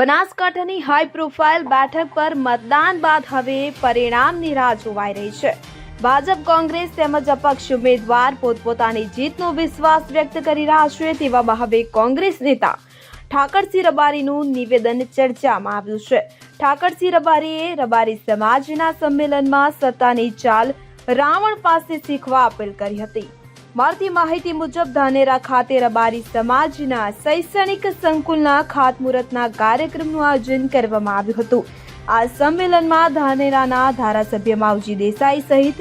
બનાસકાંઠાની high profile બેઠક પર મતદાન બાદ હવે પરિણામની રાહ જોવાઈ રહી છે। ભાજપ, કોંગ્રેસ તેમજ અપક્ષ ઉમેદવાર પોતપોતાની જીતનો વિશ્વાસ વ્યક્ત કરી રહ્યા છે। તેવામાં હવે કોંગ્રેસ નેતા ઠાકરસિંહ રબારીનું નિવેદન ચર્ચામાં આવ્યું છે। ઠાકરસિંહ રબારીએ રબારી સમાજના સંમેલનમાં સત્તાની ચાલ રાવણ પાસે શીખવા અપીલ કરી હતી। મળતી માહિતી મુજબ ધાનેરા ખાતે રબારી સમાજના શૈક્ષણિક સંકુલના ખાતમુહૂર્તના કાર્યક્રમનું આયોજન કરવામાં આવ્યું હતું। આ સંમેલનમાં ધાનેરાના ધારાસભ્ય માવજી દેસાઈ સહિત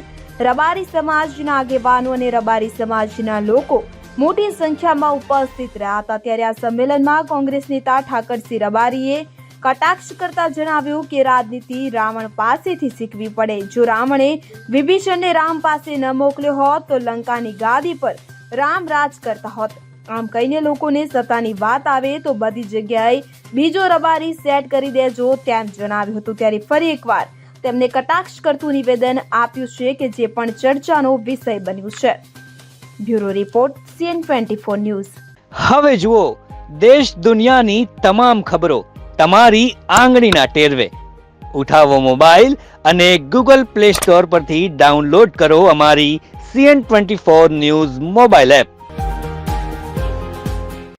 રબારી સમાજના આગેવાનો અને રબારી સમાજના લોકો મોટી સંખ્યામાં ઉપસ્થિત રહ્યા હતા। ત્યારે આ સંમેલનમાં કોંગ્રેસ નેતા ઠાકરસિંહ રબારીએ કટાક્ષ કરતા જણાવ્યું કે રાજનીતિ રાવણ પાસેથી શીખવી પડે। જો રાવણે વિભીષણને રામ પાસે ન મોકલ્યો હોત તો લંકાની ગાદી પર રામ રાજ કરતા હોત। આમ કહીને લોકોને સત્તાની વાત આવે તો બધી જગ્યાએ બીજો રબારી સેટ કરી દેજો તેમ જણાવ્યું હતું। ત્યારે ફરી એકવાર તેમને કટાક્ષ કરતું નિવેદન આપ્યું છે કે જે પણ ચર્ચાનો વિષય બન્યું છે। Bureau report CN24 news. હવે જુઓ દેશ દુનિયાની તમામ ખબરો તમારી આંગળીના ટેરવે। ઉઠાવો મોબાઈલ અને Google Play Store પરથી ડાઉનલોડ કરો અમારી CN24 ન્યૂઝ મોબાઈલ એપ।